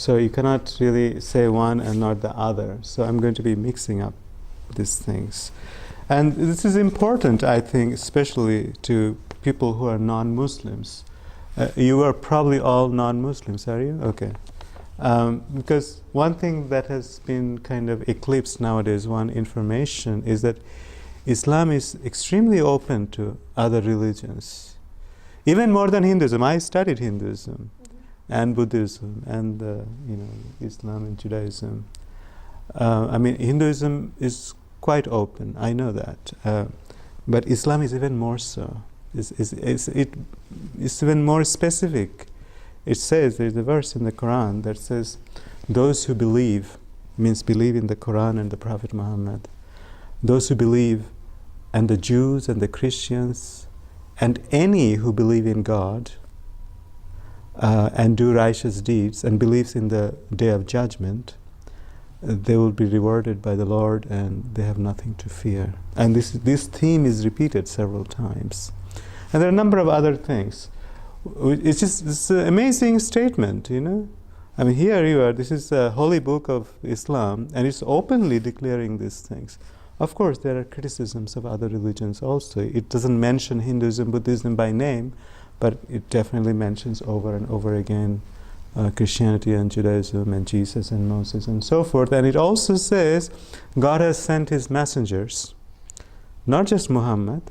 So you cannot really say one and not the other. So I'm going to be mixing up these things. And this is important, I think, especially to people who are non-Muslims. You are probably all non-Muslims, are you? Okay. Because one thing that has been kind of eclipsed nowadays, one information, is that Islam is extremely open to other religions. Even more than Hinduism. I studied Hinduism and Buddhism and Islam and Judaism. I mean, Hinduism is quite open, I know that. But Islam is even more so. It's even more specific. It says, there's a verse in the Quran that says, those who believe, means believe in the Quran and the Prophet Muhammad, those who believe, and the Jews and the Christians, and any who believe in God, and do righteous deeds, and believes in the Day of Judgment, they will be rewarded by the Lord, and they have nothing to fear. And this theme is repeated several times. And there are a number of other things. It's an amazing statement, you know. I mean, here you are, this is a holy book of Islam, and it's openly declaring these things. Of course, there are criticisms of other religions also. It doesn't mention Hinduism, Buddhism by name, but it definitely mentions over and over again Christianity and Judaism and Jesus and Moses and so forth. And it also says God has sent his messengers, not just Muhammad,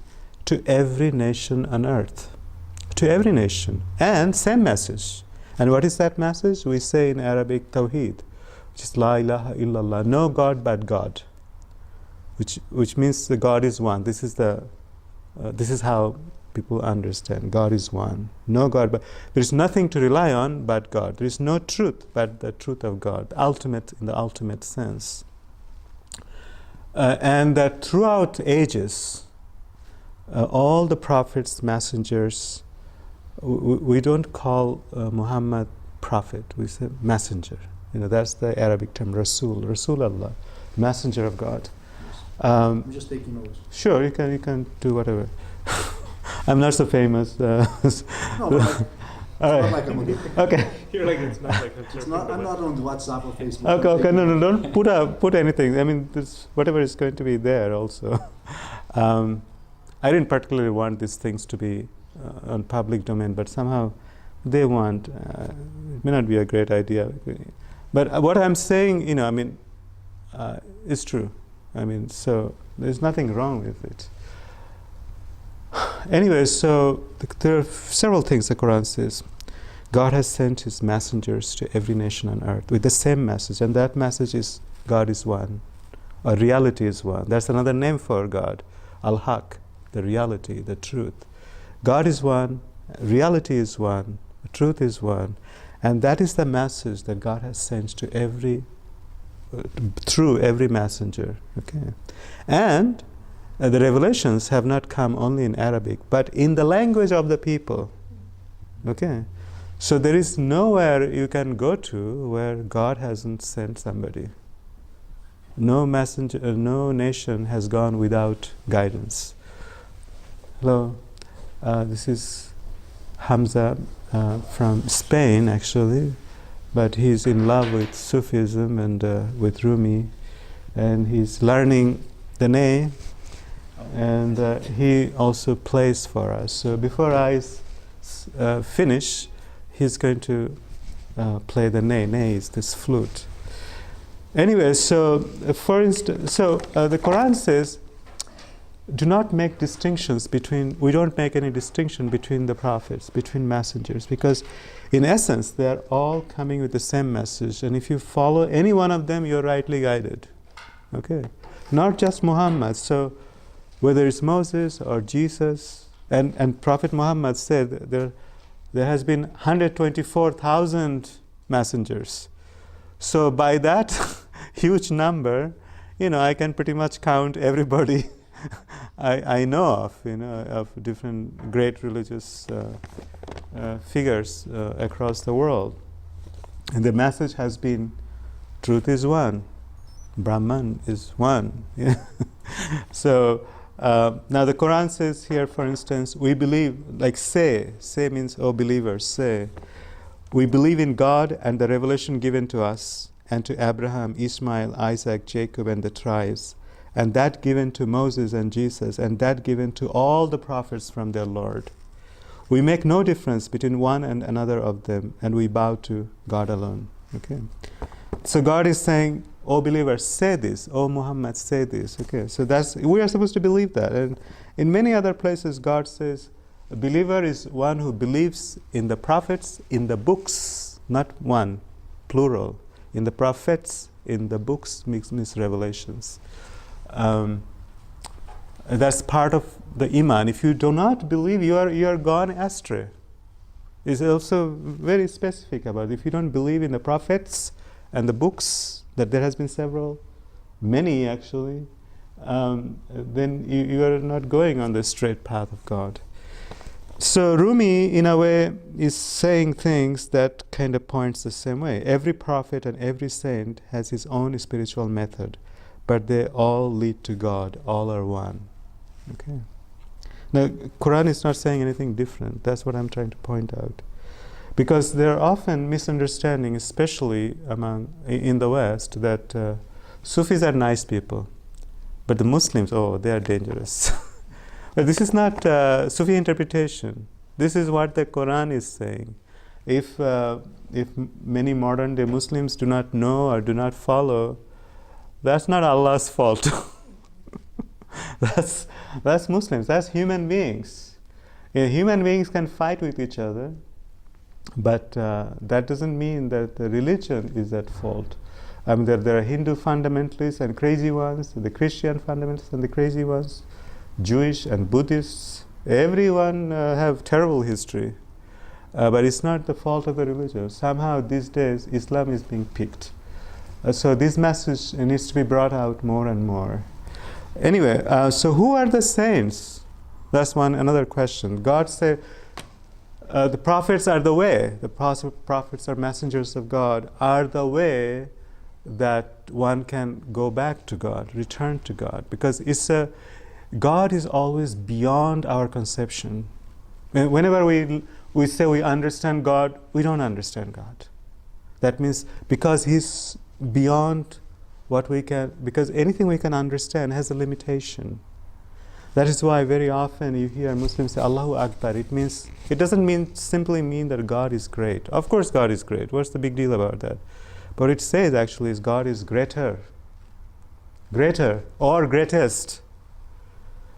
to every nation on earth. To every nation. And same message. And what is that message? We say in Arabic, Tawheed, which is La ilaha illallah, no God but God. Which means the God is one. This is how people understand. God is one. No God but. There is nothing to rely on but God. There is no truth but the truth of God. Ultimate in the ultimate sense. And that throughout ages, all the prophets, messengers, we don't call Muhammad prophet. We say messenger. You know, that's the Arabic term, Rasul, Allah, messenger of God. I'm just taking notes. Sure, you can do whatever. I'm not so famous. No, but all right. not like I'm Okay. You're like, it's not like it's not, I'm not on WhatsApp or Facebook. Okay. No, don't put anything. I mean, this whatever is going to be there also. I didn't particularly want these things to be on public domain, but somehow they want. It may not be a great idea, but what I'm saying, you know, I mean, is true. I mean, so there's nothing wrong with it. Anyway, so there are several things the Quran says. God has sent his messengers to every nation on earth with the same message, and that message is God is one, or reality is one. That's another name for God, Al-Haq, the reality, the truth. God is one, reality is one, truth is one, and that is the message that God has sent to through every messenger. Okay, and the revelations have not come only in Arabic, but in the language of the people. Okay, so there is nowhere you can go to where God hasn't sent somebody. No messenger, no nation has gone without guidance. Hello, this is Hamza from Spain, actually, but he's in love with Sufism and with Rumi, and he's learning the name, and he also plays for us. So before I finish, he's going to play the ney. Ney is this flute. Anyway, so for instance, the Quran says, do not make distinctions between, we don't make any distinction between the prophets, between messengers, because in essence, they are all coming with the same message, and if you follow any one of them, you're rightly guided. Okay? Not just Muhammad. So whether it's Moses or Jesus, and Prophet Muhammad said there has been 124,000 messengers. So by that huge number, you know, I can pretty much count everybody I know of, you know, of different great religious figures across the world. And the message has been, truth is one, Brahman is one. So now the Quran says here, for instance, we believe, like say means, oh believers, say, We believe in God and the revelation given to us and to Abraham, Ishmael, Isaac, Jacob, and the tribes, and that given to Moses and Jesus, and that given to all the prophets from their Lord. We make no difference between one and another of them, and we bow to God alone. Okay. So God is saying, "O believers, say this. O Muhammad, say this." Okay. So we are supposed to believe that. And in many other places, God says, a believer is one who believes in the prophets, in the books, not one, plural, in the prophets, in the books, means revelations. That's part of the iman. If you do not believe, you are gone astray. It's also very specific about it. If you don't believe in the prophets and the books, that there has been several, many actually, then you are not going on the straight path of God. So Rumi, in a way, is saying things that kind of points the same way. Every prophet and every saint has his own spiritual method, but they all lead to God. All are one. Okay. Now, Quran is not saying anything different. That's what I'm trying to point out. Because there are often misunderstandings, especially in the West, that Sufis are nice people, but the Muslims, they are dangerous. But this is not Sufi interpretation. This is what the Quran is saying. If many modern day Muslims do not know or do not follow, that's not Allah's fault. That's Muslims. That's human beings. Human beings can fight with each other, but that doesn't mean that the religion is at fault. There are Hindu fundamentalists and crazy ones, the Christian fundamentalists and the crazy ones, Jewish and Buddhists. Everyone have terrible history, but it's not the fault of the religion. Somehow these days Islam is being picked. So this message needs to be brought out more and more. Anyway, so who are the saints? That's another question. God said the prophets are the way. The prophets are messengers of God, are the way that one can go back to God, return to God. Because God is always beyond our conception. Whenever we say we understand God, we don't understand God. That means because He's beyond what we can, because anything we can understand has a limitation. That is why very often you hear Muslims say Allahu Akbar. It doesn't simply mean that God is great. Of course God is great. What's the big deal about that? But it says actually is God is greater or greatest.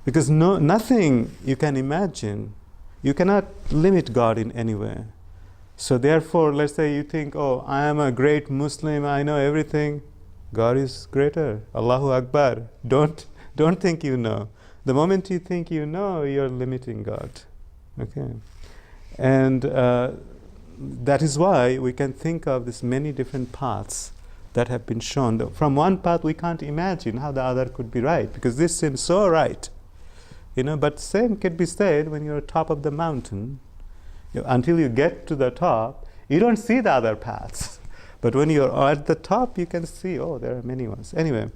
Because nothing you can imagine, you cannot limit God in any way. So therefore, let's say you think, I am a great Muslim, I know everything. God is greater. Allahu Akbar. Don't think you know. The moment you think you know, you're limiting God. Okay. And that is why we can think of this many different paths that have been shown. From one path we can't imagine how the other could be right, because this seems so right. But same can be said when you're top of the mountain. Until you get to the top, you don't see the other paths. But when you're at the top, you can see, there are many ones. Anyway,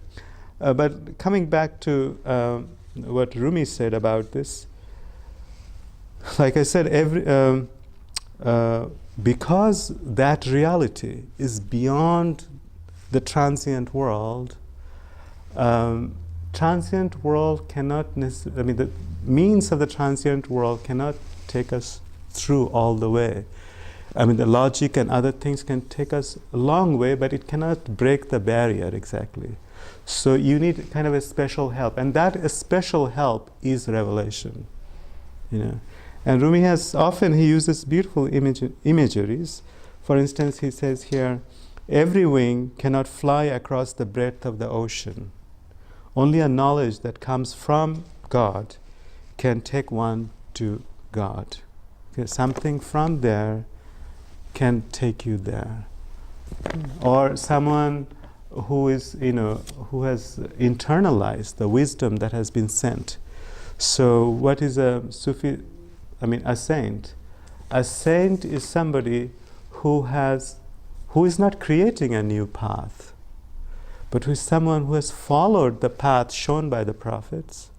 but coming back to what Rumi said about this, like I said, because that reality is beyond the transient world, transient world cannot necessarily, the means of the transient world cannot take us through all the way. The logic and other things can take us a long way, but it cannot break the barrier exactly. So you need kind of a special help, and that special help is revelation. And Rumi he uses beautiful imageries. For instance, he says here, every wing cannot fly across the breadth of the ocean. Only a knowledge that comes from God can take one to God. Okay, something from there can take you there. Or someone who is, who has internalized the wisdom that has been sent. So what is a Sufi, a saint? A saint is somebody who is not creating a new path, but who is someone who has followed the path shown by the prophets.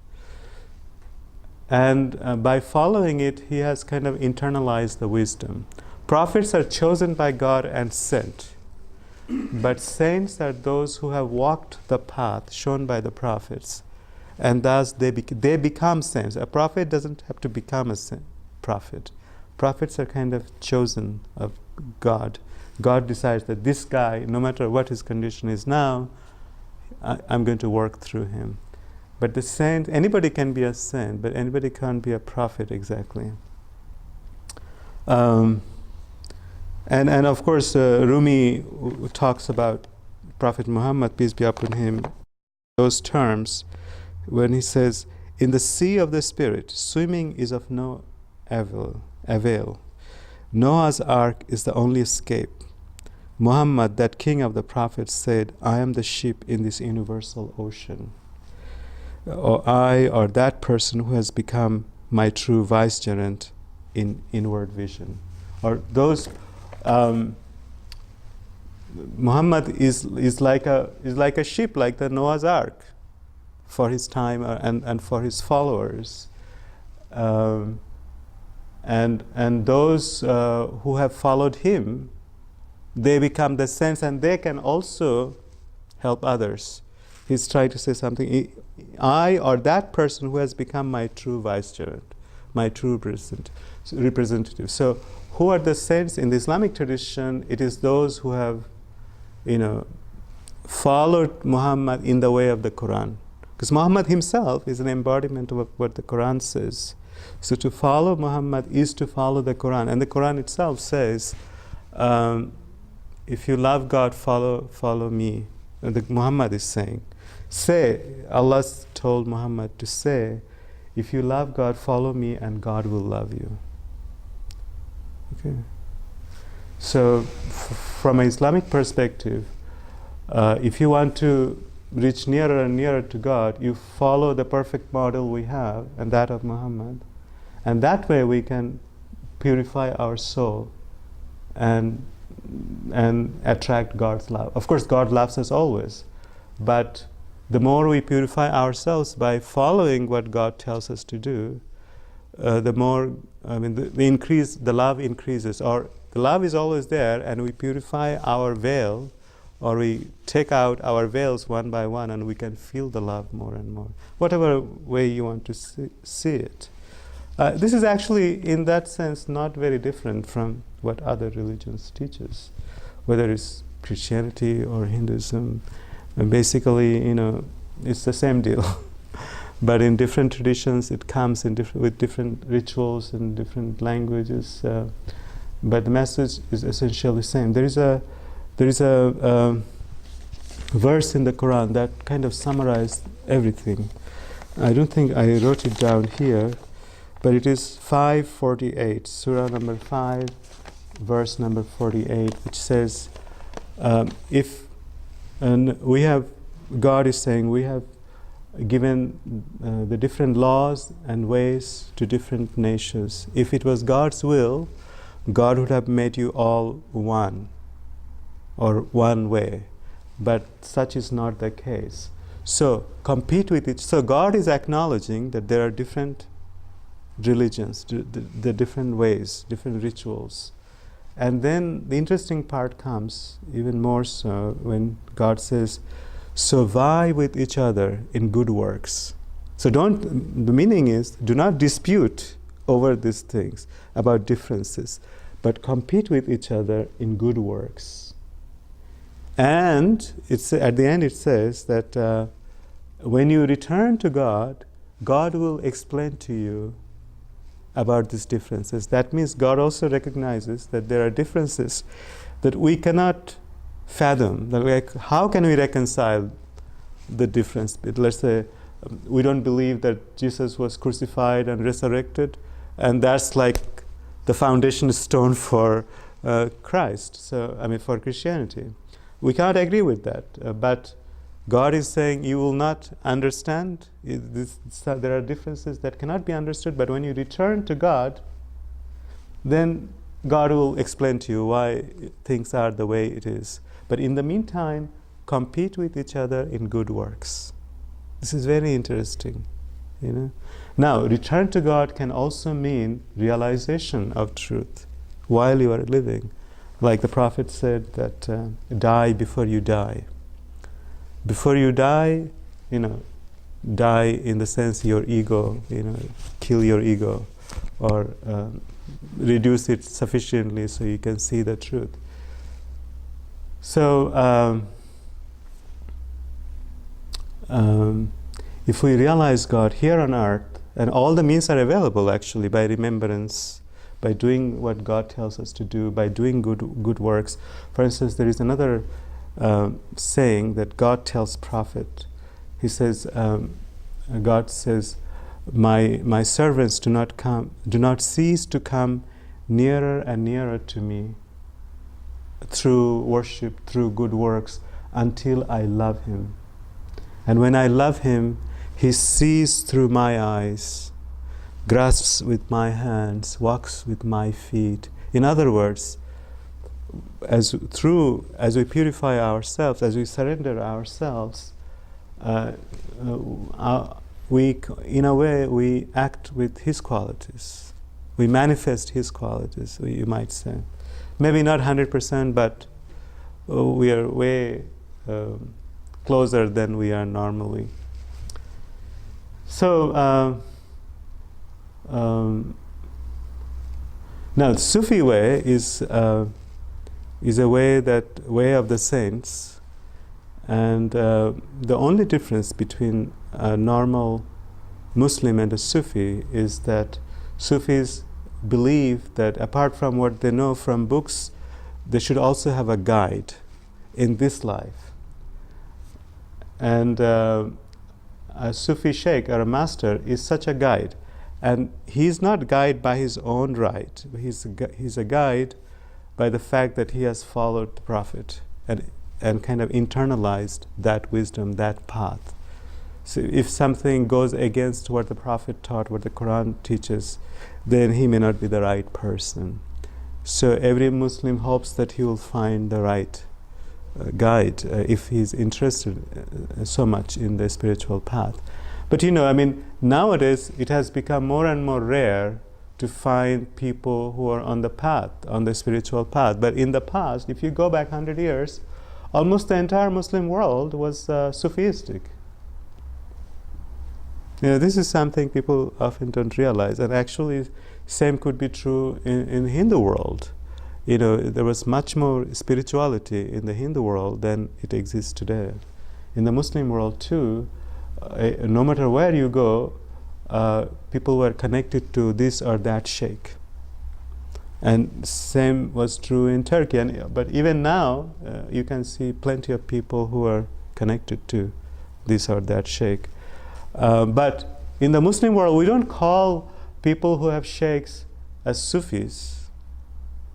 And by following it, he has kind of internalized the wisdom, Prophets are chosen by God and sent. But saints are those who have walked the path shown by the prophets. And thus they become saints. A prophet doesn't have to become a prophet. Prophets are kind of chosen of God. God decides that this guy, no matter what his condition is now, I'm going to work through him. But the saint, anybody can be a saint, but anybody can't be a prophet exactly. And of course, Rumi talks about Prophet Muhammad, peace be upon him, those terms, when he says, in the sea of the spirit, swimming is of no avail. Noah's ark is the only escape. Muhammad, that king of the prophets, said, I am the ship in this universal ocean. Or I, or that person who has become my true vicegerent in inward vision. Or those, Muhammad is like a ship, like the Noah's ark, for his time and for his followers. And those who have followed him, they become the saints, and they can also help others. He's trying to say something. I, or that person who has become my true vicegerent, my true representative. So, who are the saints in the Islamic tradition? It is those who have, followed Muhammad in the way of the Quran. Because Muhammad himself is an embodiment of what the Quran says. So to follow Muhammad is to follow the Quran. And the Quran itself says, if you love God, follow me. And Muhammad is saying, Allah told Muhammad to say, if you love God, follow me and God will love you. Okay. So from an Islamic perspective, if you want to reach nearer and nearer to God, you follow the perfect model we have, and that of Muhammad. And that way we can purify our soul and attract God's love. Of course, God loves us always, but the more we purify ourselves by following what God tells us to do, the more, the love increases. Or the love is always there, and we purify our veil, or we take out our veils one by one, and we can feel the love more and more. Whatever way you want to see it. This is actually, in that sense, not very different from what other religions teach us, whether it's Christianity or Hinduism. Basically, it's the same deal. But in different traditions, it comes in with different rituals and different languages. But the message is essentially the same. There is a verse in the Quran that kind of summarized everything. I don't think I wrote it down here, but it is 5:48, Surah number 5, verse number 48, which says, God is saying, we have given the different laws and ways to different nations. If it was God's will, God would have made you all one, or one way. But such is not the case. So compete with it. So God is acknowledging that there are different religions, the different ways, different rituals. And then the interesting part comes even more so when God says, so vie with each other in good works. So the meaning is, do not dispute over these things, about differences, but compete with each other in good works. And at the end it says that when you return to God, God will explain to you about these differences. That means God also recognizes that there are differences that we cannot fathom. How can we reconcile the difference? Let's say we don't believe that Jesus was crucified and resurrected, and that's like the foundation stone for Christ. So, for Christianity. We can't agree with that, but God is saying you will not understand. There are differences that cannot be understood, but when you return to God, then God will explain to you why things are the way it is. But in the meantime, compete with each other in good works. This is very interesting, Now, return to God can also mean realization of truth. while you are living. Like the Prophet said that die before you die. Before you die, die in the sense your ego, kill your ego, or reduce it sufficiently so you can see the truth. So if we realize God here on earth, and all the means are available actually by remembrance, by doing what God tells us to do, by doing good works. For instance, there is another saying that God tells prophet. He says, God says, my servants do not cease to come nearer and nearer to me through worship, through good works, until I love him. And when I love him, he sees through my eyes, grasps with my hands, walks with my feet. In other words, as we purify ourselves, as we surrender ourselves, in a way we act with his qualities. We manifest his qualities, you might say. Maybe not 100%, but we are way closer than we are normally. So now the Sufi way is a way of the saints, and the only difference between a normal Muslim and a Sufi is that Sufis believe that apart from what they know from books, they should also have a guide in this life. And a Sufi sheikh or a master is such a guide, and he's not a guide by his own right. He's a guide by the fact that he has followed the Prophet and kind of internalized that wisdom, that path. So if something goes against what the Prophet taught, what the Quran teaches, then he may not be the right person. So every Muslim hopes that he will find the right guide if he's interested so much in the spiritual path. But nowadays it has become more and more rare to find people who are on the path, on the spiritual path. But in the past, if you go back 100 years, almost the entire Muslim world was Sufistic. This is something people often don't realize, and actually same could be true in Hindu world. There was much more spirituality in the Hindu world than it exists today. In the Muslim world too, no matter where you go, people were connected to this or that sheikh. And same was true in Turkey. But even now, you can see plenty of people who are connected to this or that sheikh. But in the Muslim world, we don't call people who have sheikhs as Sufis.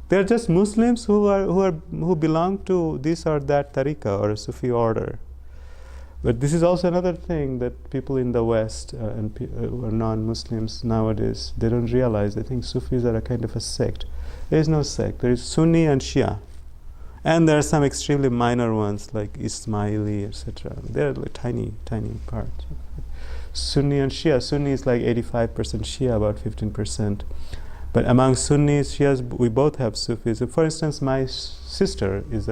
They're just Muslims who belong to this or that tariqah or a Sufi order. But this is also another thing that people in the West and who are non-Muslims nowadays, they don't realize. They think Sufis are a kind of a sect. There is no sect. There is Sunni and Shia. And there are some extremely minor ones like Ismaili, etc. They're like tiny, tiny parts. Sunni and Shia. Sunni is like 85% Shia, about 15%. But among Sunnis, Shias, we both have Sufis. For instance, my sister is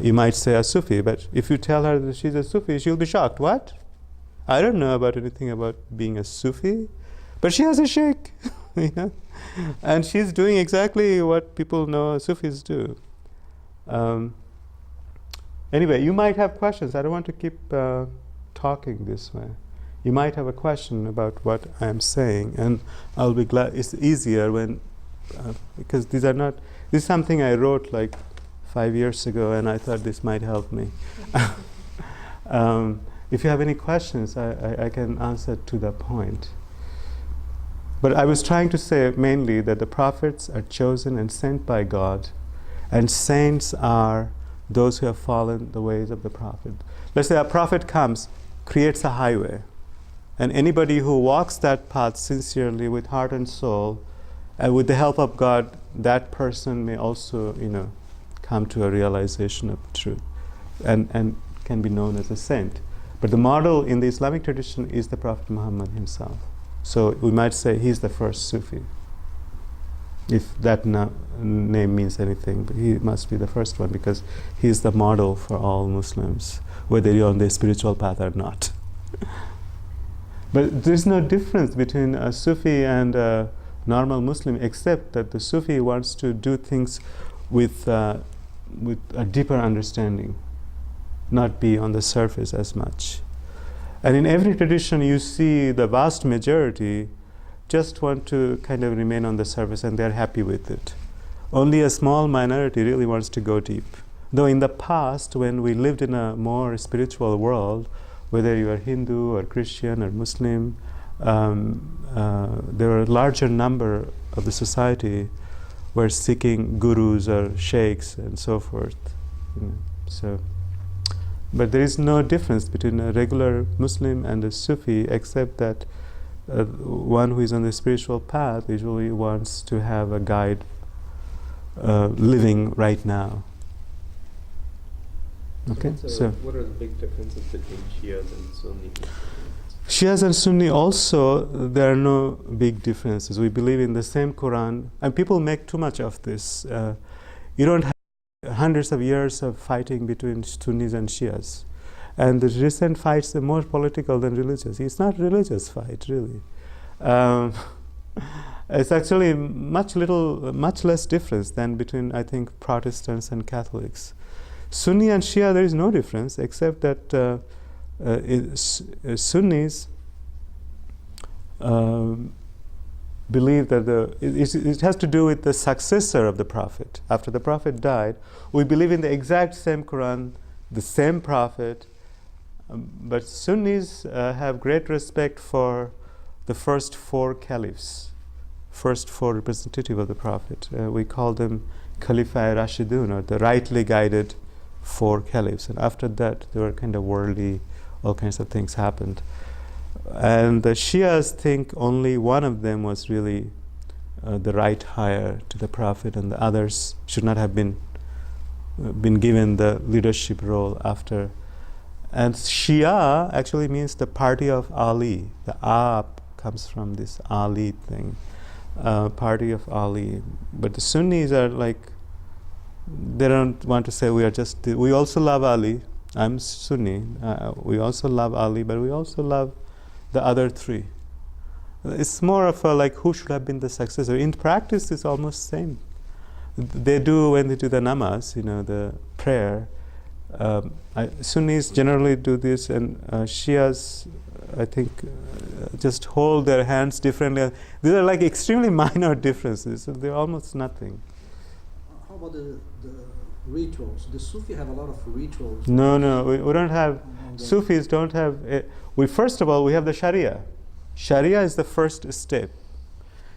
you might say a Sufi, but if you tell her that she's a Sufi, she'll be shocked. What? I don't know about anything about being a Sufi, but she has a sheikh, and she's doing exactly what people know Sufis do. Anyway, you might have questions. I don't want to keep talking this way. You might have a question about what I am saying, and I'll be glad. It's easier when, because this is something I wrote like 5 years ago, and I thought this might help me. If you have any questions, I can answer to the point. But I was trying to say mainly that the prophets are chosen and sent by God, and saints are those who have followed the ways of the prophet. Let's say a prophet comes, creates a highway, and anybody who walks that path sincerely with heart and soul, and with the help of God, that person may also, come to a realization of truth, and can be known as a saint. But the model in the Islamic tradition is the Prophet Muhammad himself. So we might say he's the first Sufi. if that name means anything. But he must be the first one because he is the model for all Muslims, whether you're on the spiritual path or not. But there's no difference between a Sufi and a normal Muslim, except that the Sufi wants to do things with a deeper understanding, not be on the surface as much. And in every tradition you see the vast majority just want to kind of remain on the surface and they're happy with it. Only a small minority really wants to go deep. Though in the past, when we lived in a more spiritual world, whether you are Hindu or Christian or Muslim, there were a larger number of the society were seeking gurus or sheikhs and so forth. But there is no difference between a regular Muslim and a Sufi, except that one who is on the spiritual path usually wants to have a guide living right now. Okay, so what are the big differences between Shias and Sunni? Shias and Sunni also, there are no big differences. We believe in the same Quran, and people make too much of this. You don't have hundreds of years of fighting between Sunnis and Shias, and the recent fights are more political than religious. It's not a religious fight, really. It's actually much less difference than between, I think, Protestants and Catholics. Sunni and Shia, there is no difference, except that Sunnis believe that it has to do with the successor of the Prophet. After the Prophet died, we believe in the exact same Quran, the same Prophet, but Sunnis have great respect for the first four caliphs, first four representative of the Prophet. We call them Khalifa Rashidun, or the rightly guided four caliphs. And after that, there were kind of worldly, all kinds of things happened. And the Shias think only one of them was really the right hire to the Prophet, and the others should not have been given the leadership role after. And Shia actually means the party of Ali. The A comes from this Ali thing, party of Ali. But the Sunnis are like, they don't want to say we also love Ali. I'm Sunni. We also love Ali, but we also love the other three. It's more of a like who should have been the successor. In practice, it's almost same. They do when they do the namaz, the prayer. Sunnis generally do this, and Shias, I think, just hold their hands differently. These are like extremely minor differences. So they're almost nothing. How about the rituals? The Sufi have a lot of rituals. No, we don't have. Sufis don't have. First of all, we have the Sharia. Sharia is the first step.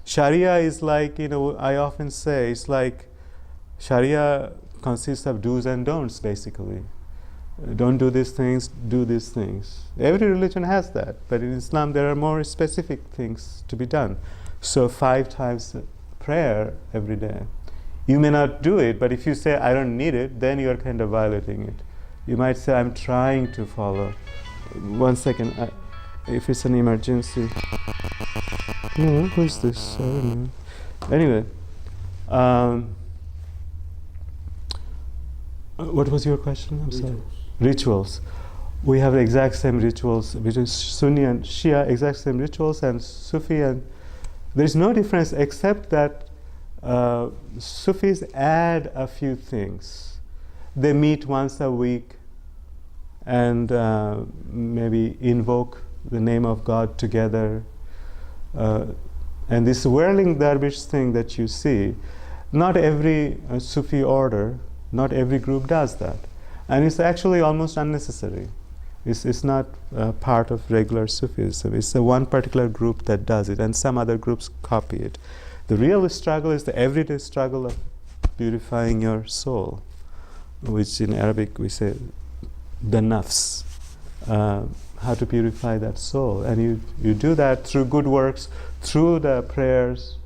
Sharia is like, I often say, it's like Sharia consists of do's and don'ts, basically. Don't do these things, do these things. Every religion has that, but in Islam there are more specific things to be done. So 5 times prayer every day. You may not do it, but if you say, I don't need it, then you are kind of violating it. You might say, I'm trying to follow. 1 second, if it's an emergency. Who is this? I don't know. Anyway, what was your question? I'm sorry. Rituals. We have the exact same rituals between Sunni and Shia, exact same rituals, and Sufi, and there's no difference except that Sufis add a few things. They meet once a week and maybe invoke the name of God together. And this whirling dervish thing that you see, not every Sufi order, not every group does that. And it's actually almost unnecessary. It's not part of regular Sufism. It's the one particular group that does it, and some other groups copy it. The real struggle is the everyday struggle of purifying your soul, which in Arabic we say the nafs, how to purify that soul. And you do that through good works, through the prayers,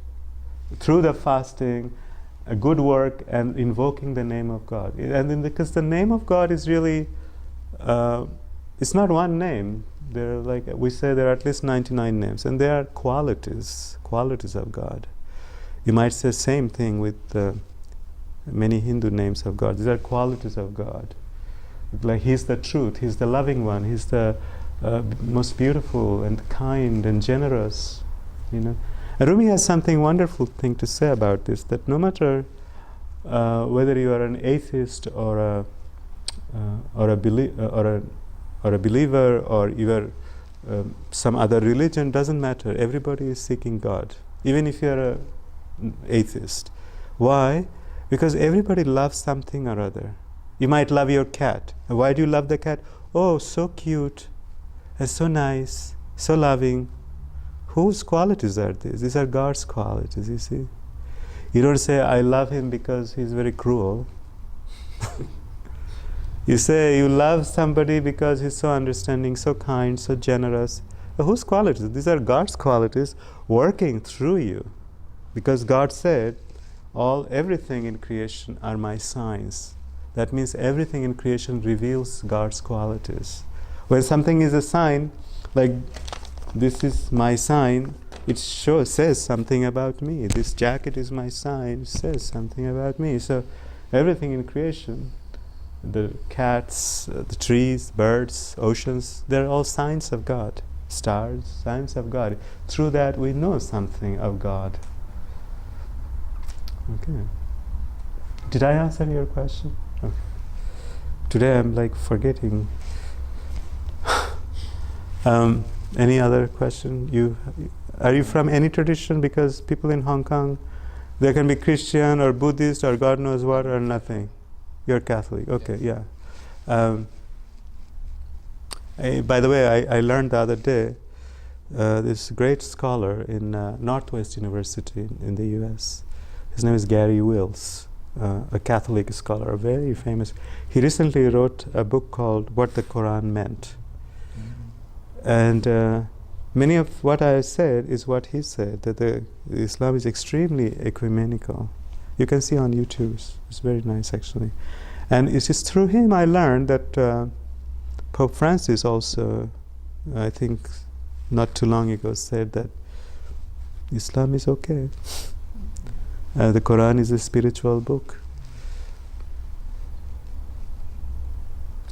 through the fasting, a good work, and invoking the name of God. And because the name of God is really, it's not one name. There are, like we say, there are at least 99 names, and they are qualities of God. You might say same thing with many Hindu names of God. These are qualities of God. Like He's the truth, He's the loving one, He's the most beautiful and kind and generous. And Rumi has something wonderful thing to say about this, that no matter whether you are an atheist or a believer, or you are some other religion, doesn't matter. Everybody is seeking God, even if you are an atheist. Why? Because everybody loves something or other. You might love your cat. Why do you love the cat? Oh, so cute, and so nice, so loving. Whose qualities are these? These are God's qualities, you see. You don't say, I love him because he's very cruel. You say you love somebody because he's so understanding, so kind, so generous. But whose qualities? These are God's qualities working through you. Because God said, everything in creation are my signs. That means everything in creation reveals God's qualities. When something is a sign, like this is my sign, it says something about me. This jacket is my sign, it says something about me. So everything in creation, the cats, the trees, birds, oceans, they're all signs of God. Stars, signs of God. Through that we know something of God. Okay. Did I answer your question? Okay. Today I'm like forgetting. Any other question? Are you from any tradition? Because people in Hong Kong, they can be Christian or Buddhist or God knows what or nothing. You're Catholic, okay, yeah. By the way, I learned the other day, this great scholar in Northwest University in the US, his name is Gary Wills, a Catholic scholar, very famous. He recently wrote a book called What the Quran Meant. And many of what I said is what he said, that Islam is extremely ecumenical. You can see on YouTube, it's very nice actually. And it's just through him I learned that Pope Francis also, I think not too long ago, said that Islam is okay. The Quran is a spiritual book.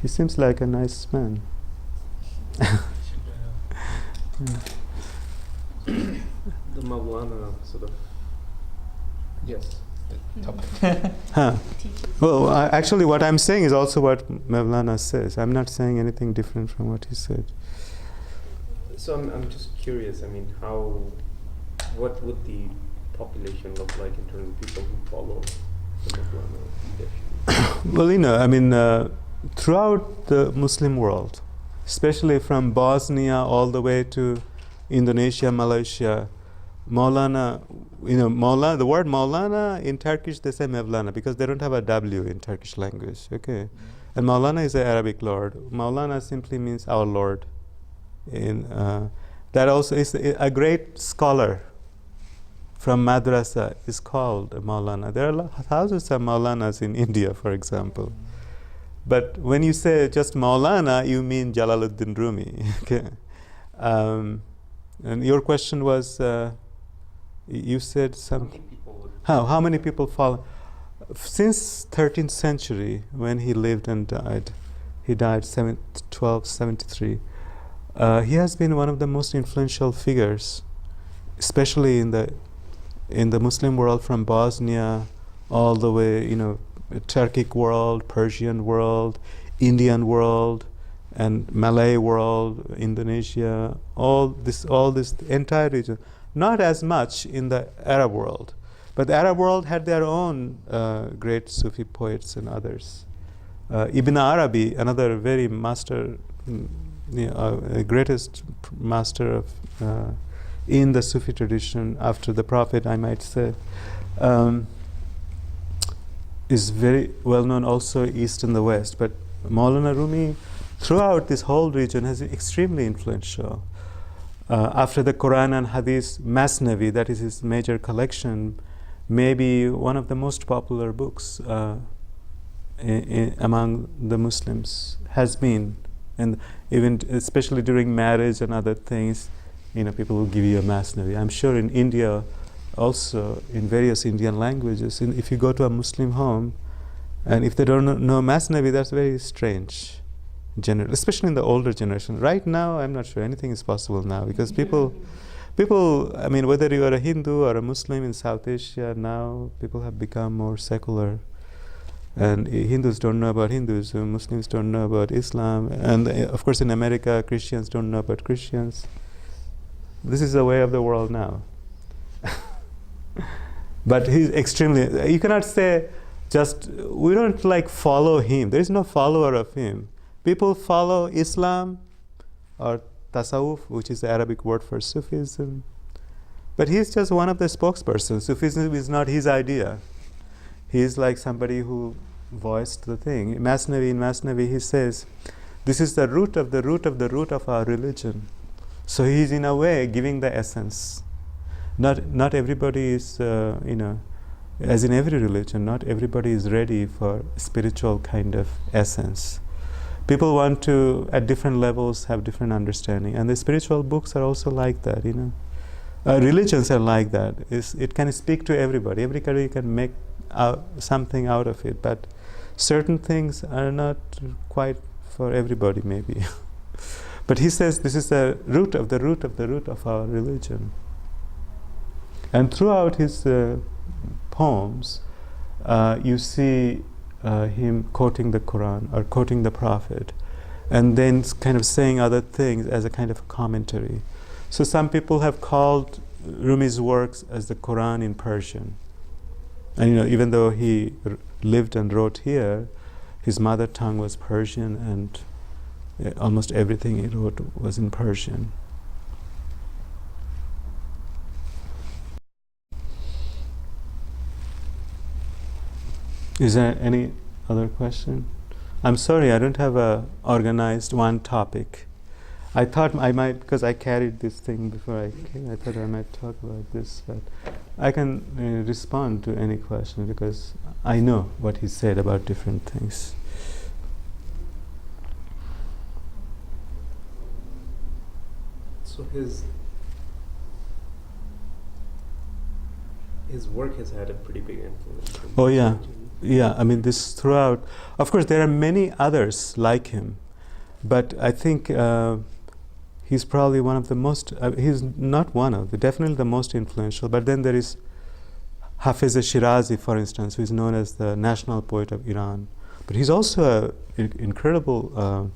He seems like a nice man. The Maulana sort of. Yes. Topic. Huh. Well, actually what I'm saying is also what Mevlana says. I'm not saying anything different from what he said. So I'm just curious, I mean, what would the population look like in terms of people who follow the Maulana? Well, I mean, throughout the Muslim world, especially from Bosnia all the way to Indonesia, Malaysia, Maulana, the word Maulana in Turkish they say Mevlana because they don't have a W in Turkish language, okay? And Maulana is the Arabic Lord. Maulana simply means our Lord. That also is a great scholar from madrasa is called a Maulana. There are thousands of Maulanas in India, for example. But when you say just Maulana, you mean Jalaluddin Rumi, okay? And your question was, you said how many people follow? Since 13th century, when he lived and died, he died 1273. He has been one of the most influential figures, especially in the Muslim world, from Bosnia all the way, Turkic world, Persian world, Indian world, and Malay world, Indonesia, all this entire region. Not as much in the Arab world, but the Arab world had their own great Sufi poets and others. Ibn Arabi, another very master, greatest master of in the Sufi tradition after the Prophet, I might say, is very well known also east and the west. But Maulana Rumi, throughout this whole region, has been extremely influential. After the Quran and Hadith, Mathnawi, that is his major collection, may be one of the most popular books among the Muslims, has been. And even especially during marriage and other things, people will give you a Mathnawi. I'm sure in India, also in various Indian languages. If you go to a Muslim home, and if they don't know Mathnawi, that's very strange, especially in the older generation. Right now, I'm not sure anything is possible now, because people, I mean, whether you are a Hindu or a Muslim in South Asia, now people have become more secular. And Hindus don't know about Hinduism, Muslims don't know about Islam, and of course in America, Christians don't know about Christians. This is the way of the world now. But he's extremely, you cannot say just, we don't like follow him. There is no follower of him. People follow Islam or Tasawwuf, which is the Arabic word for Sufism. But he's just one of the spokespersons. Sufism is not his idea. He is like somebody who voiced the thing. In Mathnawi, he says, this is the root of the root of the root of our religion. So he is in a way giving the essence. Not everybody is, as in every religion, not everybody is ready for spiritual kind of essence. People want to, at different levels, have different understanding. And the spiritual books are also like that, religions are like that. It can speak to everybody. Everybody can make something out of it, but certain things are not quite for everybody, maybe. But he says this is the root of the root of the root of our religion. And throughout his poems, you see him quoting the Quran or quoting the Prophet, and then kind of saying other things as a kind of commentary. So some people have called Rumi's works as the Quran in Persian. And even though he lived and wrote here, his mother tongue was Persian, and almost everything he wrote was in Persian. Is there any other question? I'm sorry, I don't have a organized one topic. I thought I might, because I carried this thing before I came, I thought I might talk about this, but I can respond to any question because I know what he said about different things. So his work has had a pretty big influence. Oh yeah. Yeah, I mean this throughout. Of course, there are many others like him, but I think he's probably one of the most. He's not one of, definitely the most influential. But then there is Hafiz Shirazi, for instance, who is known as the national poet of Iran. But he's also an incredible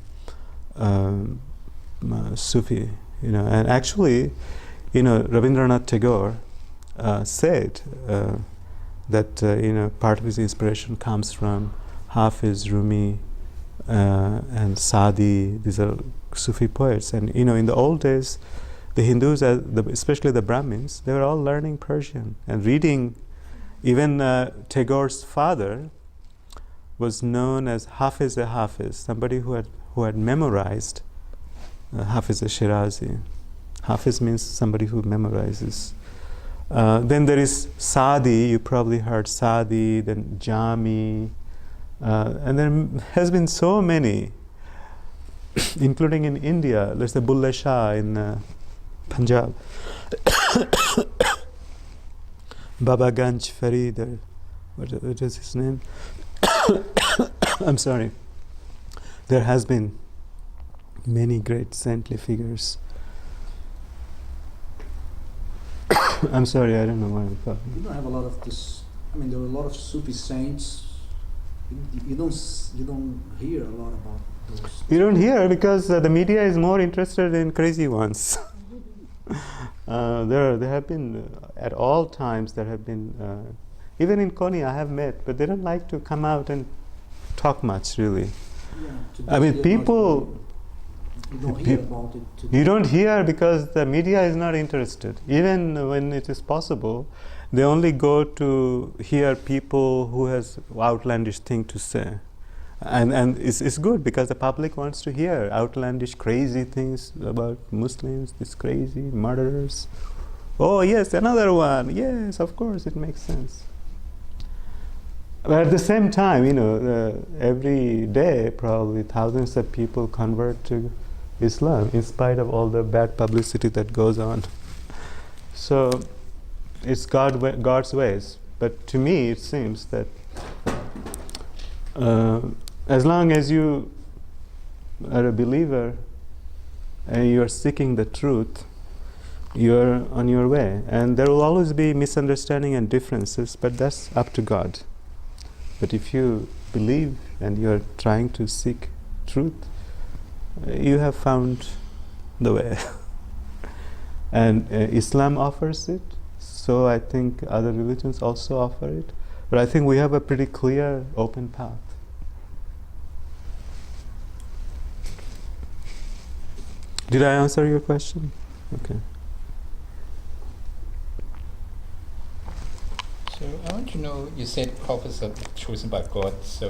Sufi, And actually, Rabindranath Tagore said. That part of his inspiration comes from Hafiz, Rumi, and Sadi. These are Sufi poets, and in the old days, the Hindus, especially the Brahmins, they were all learning Persian and reading. Even Tagore's father was known as Hafiz, somebody who had memorized Hafiz Shirazi. Hafiz means somebody who memorizes. Then there is Sadi, you probably heard Sadi, then Jami, and there has been so many, including in India. There's the Bulle Shah in Punjab, Baba Ganj Farid, what is his name? I'm sorry. There has been many great saintly figures. I'm sorry, I don't know why I'm talking. You don't have a lot of this. I mean, there are a lot of Sufi saints. You don't hear a lot about those. You don't hear because the media is more interested in crazy ones. There have been at all times. There have been even in Kony I have met, but they don't like to come out and talk much, really. Yeah, I mean, people. You don't hear about it today. You don't hear because the media is not interested. Even when it is possible, they only go to hear people who has outlandish thing to say. And it's good because the public wants to hear outlandish, crazy things about Muslims, these crazy murderers. Oh yes, another one. Yes, of course, it makes sense. But at the same time, every day probably thousands of people convert to Islam in spite of all the bad publicity that goes on. So it's God's ways. But to me, it seems that as long as you are a believer and you are seeking the truth, you're on your way. And there will always be misunderstanding and differences, but that's up to God. But if you believe and you're trying to seek truth, you have found the way. And Islam offers it, so I think other religions also offer it. But I think we have a pretty clear, open path. Did I answer your question? Okay. So I want to know, you said prophets are chosen by God, so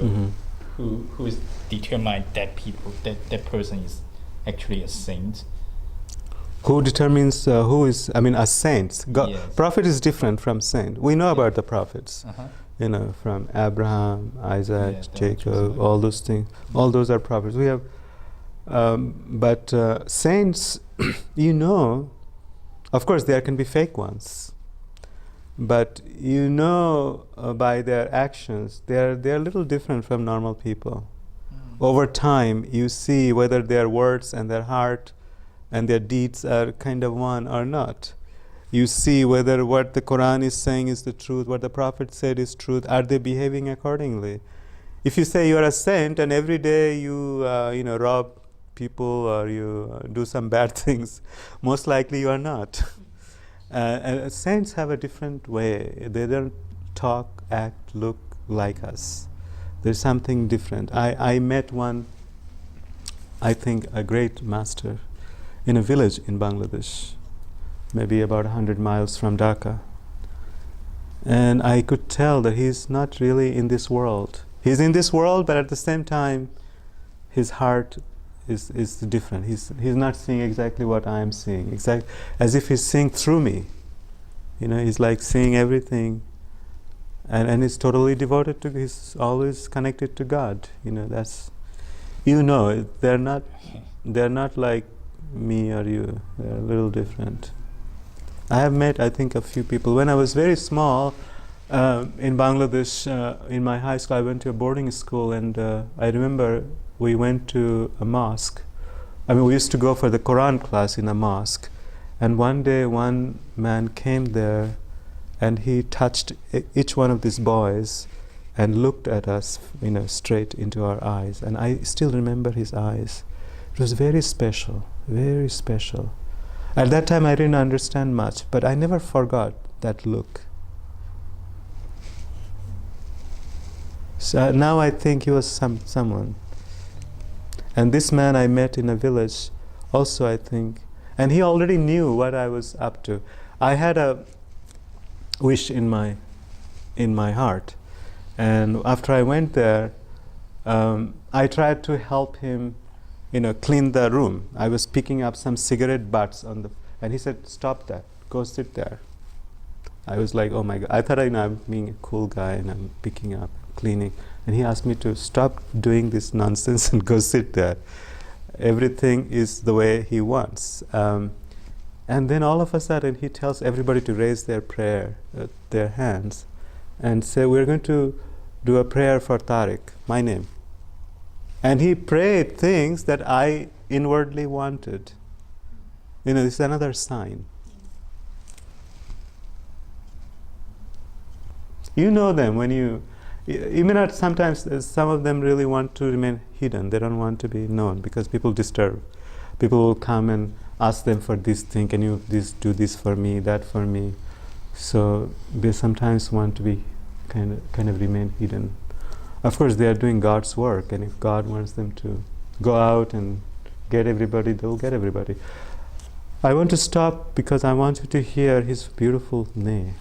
who is determined that that person is actually a saint? Who determines who is, a saint? Yes. Prophet is different from saint. We know about the prophets, Uh-huh. From Abraham, Isaac, Yeah, Jacob, all those things. All those are prophets. We have, but saints, of course there can be fake ones, but by their actions, they're a little different from normal people. Over time, you see whether their words and their heart and their deeds are kind of one or not. You see whether what the Quran is saying is the truth, what the Prophet said is truth. Are they behaving accordingly? If you say you are a saint and every day you rob people or you do some bad things, most likely you are not. And saints have a different way. They don't talk, act, look like us. There's something different. I met one, I think, a great master in a village in Bangladesh, maybe about 100 miles from Dhaka. And I could tell that he's not really in this world. He's in this world, but at the same time, his heart is different. He's not seeing exactly what I am seeing, as if he's seeing through me. He's like seeing everything, and he's totally devoted to. He's always connected to God. They're not like me or you. They're a little different. I have met, I think, a few people. When I was very small, in Bangladesh, in my high school, I went to a boarding school, and I remember we went to a mosque. We used to go for the Quran class in a mosque, and one day one man came there, and he touched each one of these boys, and looked at us, straight into our eyes. And I still remember his eyes. It was very special, very special. At that time, I didn't understand much, but I never forgot that look. So now I think he was someone. And this man I met in a village, also I think, and he already knew what I was up to. I had a wish in my heart, and after I went there, I tried to help him, clean the room. I was picking up some cigarette butts and he said, "Stop that, go sit there." I was like, oh my God. I thought I'm being a cool guy and I'm picking up, cleaning. And he asked me to stop doing this nonsense and go sit there. Everything is the way he wants. And then all of a sudden he tells everybody to raise their hands, and say, "We're going to do a prayer for Tariq, my name." And he prayed things that I inwardly wanted. This is another sign. You know them when you may not sometimes, some of them really want to remain hidden. They don't want to be known because people disturb. People will come and ask them for this thing, can you do this for me, that for me. So they sometimes want to be kind of remain hidden. Of course, they are doing God's work, and if God wants them to go out and get everybody, they'll get everybody. I want to stop because I want you to hear his beautiful name.